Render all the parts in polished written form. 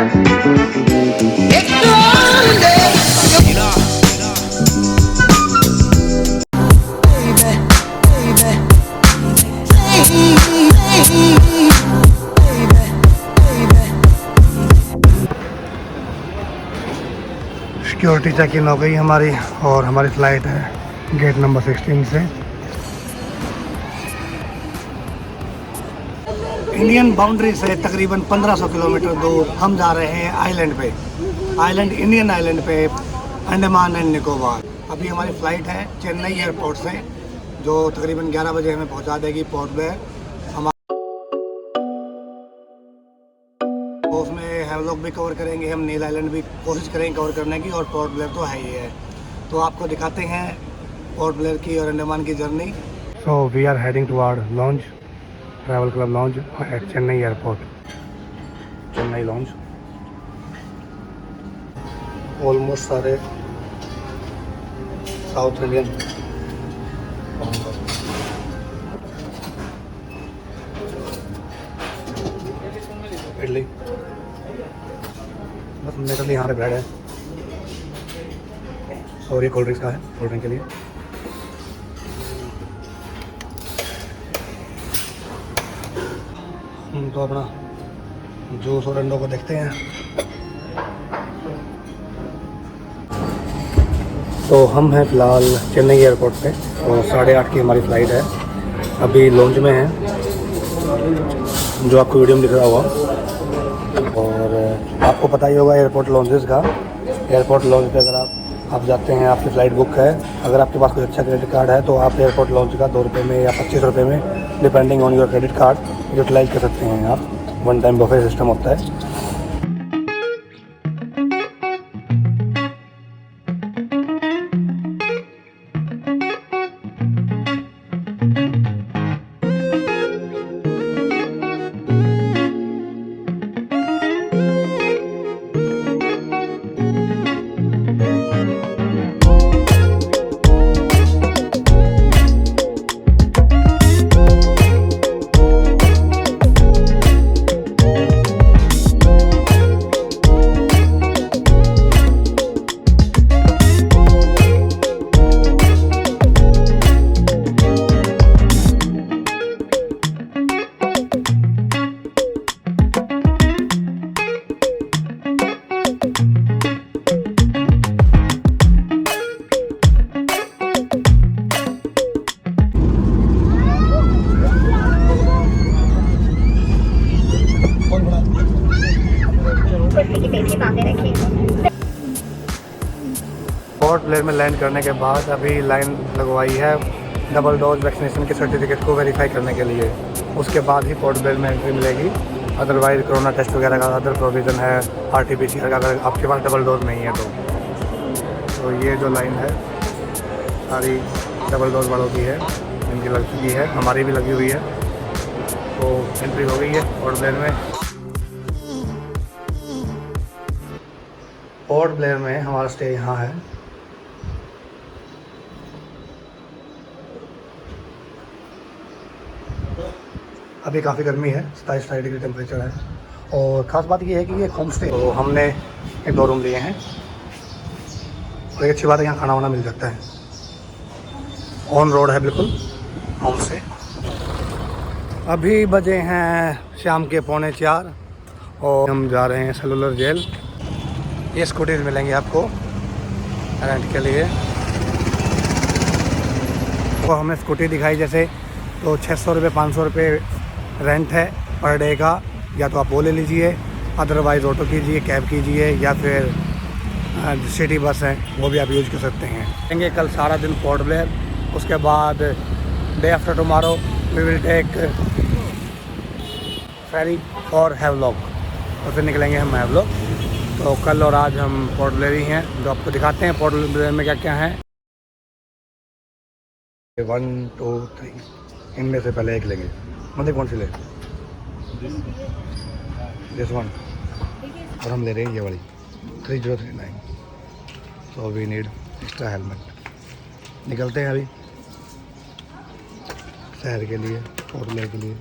Security check in हो गई हमारी और हमारी फ़्लाइट है गेट नंबर 16 से। इंडियन बाउंड्री से तकरीबन 1500 किलोमीटर दूर हम जा रहे हैं आइलैंड पे, इंडियन आइलैंड पे, अंडमान एंड निकोबार। अभी हमारी फ़्लाइट है चेन्नई एयरपोर्ट से जो तकरीबन 11 बजे हमें पहुंचा देगी पोर्ट ब्लेयर। उसमें हम लोग भी कवर करेंगे, हम नील आइलैंड भी कोशिश करेंगे कवर करने की, और पोर्ट ब्लेयर तो है ही है। तो आपको दिखाते हैं पोर्ट ब्लेयर की और अंडमान की journey. So we are heading toward lounge, travel club lounge at Chennai airport, Chennai lounge. Almost सारे साउथ इंडियन इडली, बस मेरे लिए यहाँ पे ब्रेड है और ये कोल्ड ड्रिंक्स का है, कोल्ड ड्रिंक के लिए। तो अपना जूस और अंडों को देखते हैं। तो हम हैं फ़िलहाल चेन्नई एयरपोर्ट पे और 8:30 की हमारी फ़्लाइट है। अभी लॉन्च में है जो आपको वीडियो में दिख रहा होगा। और आपको पता ही होगा एयरपोर्ट लॉन्चेस का, एयरपोर्ट लॉन्च पे अगर आप जाते हैं, आपकी फ़्लाइट बुक है, अगर आपके पास कोई अच्छा क्रेडिट कार्ड है तो आप एयरपोर्ट लॉन्च का 2 रुपये में या 25 रुपये में depending on your credit card utilize कर सकते हैं आप। वन टाइम बफे सिस्टम होता है। पोर्ट ब्लेयर में लैंड करने के बाद अभी लाइन लगवाई है डबल डोज वैक्सीनेशन के सर्टिफिकेट को वेरीफाई करने के लिए। उसके बाद ही पोर्ट ब्लेयर में एंट्री मिलेगी, अदरवाइज़ कोरोना टेस्ट वगैरह का अदर प्रोविज़न है, RT-PCR का अगर आपके पास डबल डोज नहीं है तो ये जो लाइन है सारी डबल डोज वालों की है, इनकी लग चुकी है, हमारी भी लगी हुई है। तो एंट्री हो गई है पोर्ट ब्लेयर में। पोर्ट ब्लेयर में हमारा स्टे यहाँ है। अभी काफ़ी गर्मी है, 27-28 डिग्री टेम्परेचर है। और ख़ास बात ये है कि ये होम स्टे, तो हमने 2 रूम लिए हैं। तो एक अच्छी बात है यहाँ खाना वाना मिल जाता है, ऑन रोड है बिल्कुल होम स्टे। अभी बजे हैं शाम के 3:45 और हम जा रहे हैं सेलुलर जेल। ये स्कूटीज मिलेंगे आपको रेंट के लिए। तो हमें स्कूटी दिखाई जैसे, तो 600 रुपये 500 रुपये रेंट है पर डे का, या तो आप वो ले लीजिए, अदरवाइज़ ऑटो कीजिए, कैब कीजिए, या फिर सिटी बस है वो भी आप यूज़ कर सकते हैं। रहेंगे कल सारा दिन पोर्ट ब्लेयर, उसके बाद day after tomorrow we will take ferry for Havelock, तो फिर निकलेंगे हम हैवलॉक। तो कल और आज हम पोर्ट ब्लेयर ही हैं, जो आपको दिखाते हैं पोर्ट ब्लेयर में क्या क्या है। 1 2 3 इनमें से पहले एक लेंगे, मतलब कौन सी ले? दिस वन, और हम ले रहे हैं ये वाली 3039। So we need extra helmet. निकलते हैं अभी शहर के लिए, पोर्ट ब्लेयर के लिए।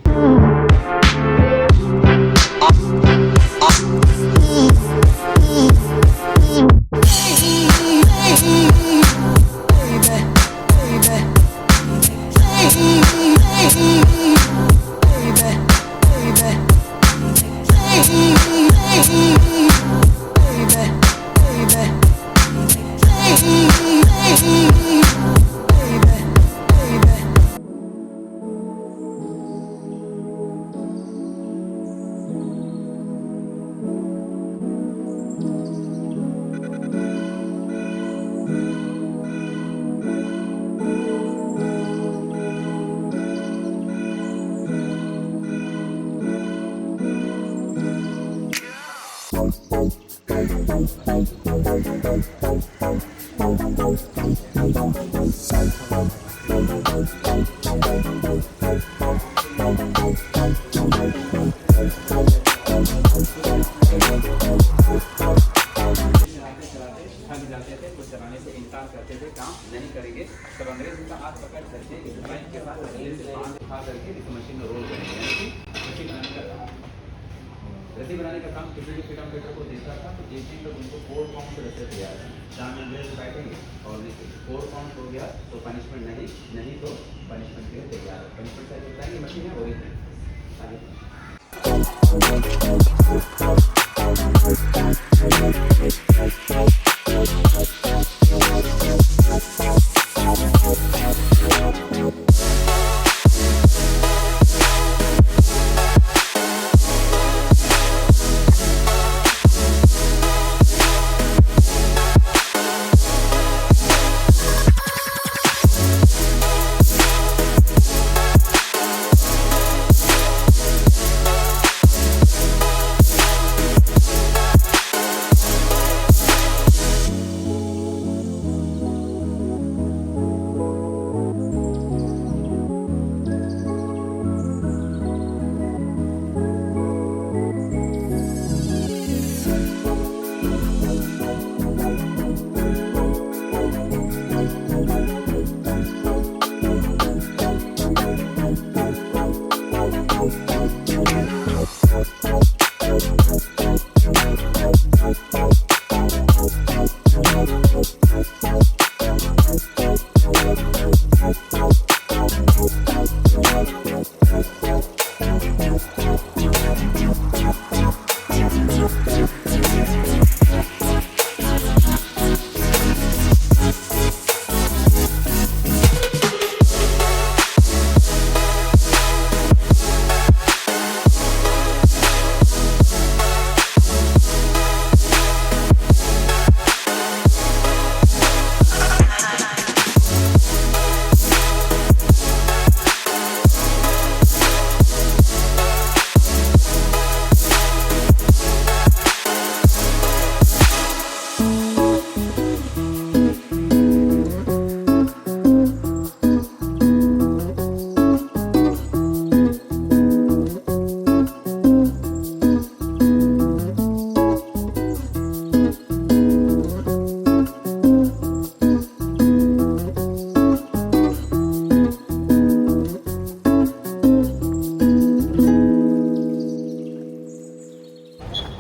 रस्सी बनाने का काम किसी भी फिट ऑपरेटर को देता था तो एक दिन तक उनको 4 पाउंड रस्सी तैयार है। 4 मेंबर्स बैठेंगे और देखिए 4 पाउंड हो गया तो पनिशमेंट नहीं तो पनिशमेंट के लिए तैयार है। पनिशमेंट साइज बताएंगे मशीन है ओरिजिनल आगे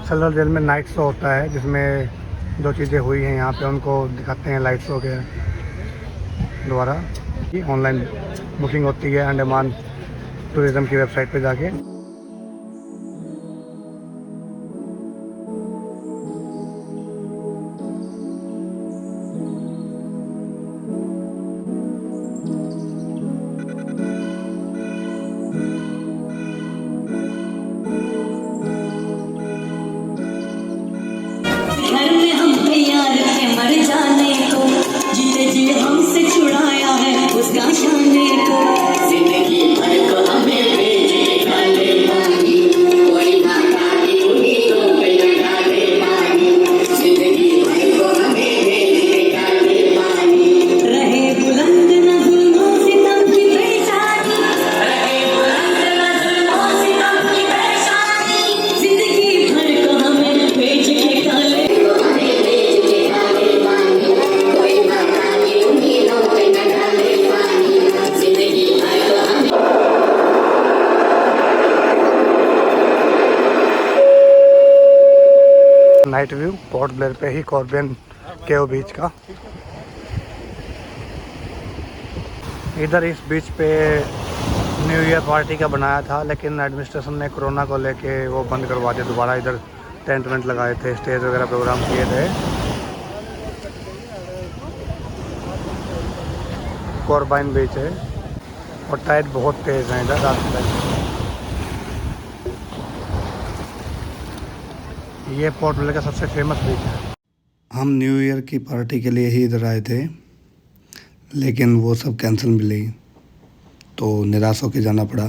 सलर जेल में नाइट शो होता है जिसमें जो चीज़ें हुई हैं यहाँ पे उनको दिखाते हैं लाइट शो के द्वारा। ऑनलाइन बुकिंग होती है अंडमान टूरिज़्म की वेबसाइट पे जाके। घर में हम तैयार थे मर जाने को, जीते जी हमसे छुड़ाया है उसका शाने को, जिंदगी भर को हमें भेजेगा ले नाइट व्यू पोर्ट ब्लेयर पे ही कॉर्बियन केव बीच का। इधर इस बीच पे न्यू ईयर पार्टी का बनाया था, लेकिन एडमिनिस्ट्रेशन ने कोरोना को लेके वो बंद करवा दिया दोबारा। इधर टेंट वेंट लगाए थे, स्टेज वगैरह प्रोग्राम किए थे। कॉर्बियन बीच है और टाइड बहुत तेज़ है इधर रात में। ये पोर्ट ब्लेयर का सबसे फेमस बीच है। हम न्यू ईयर की पार्टी के लिए ही इधर आए थे, लेकिन वो सब कैंसिल मिली तो निराश होकर जाना पड़ा।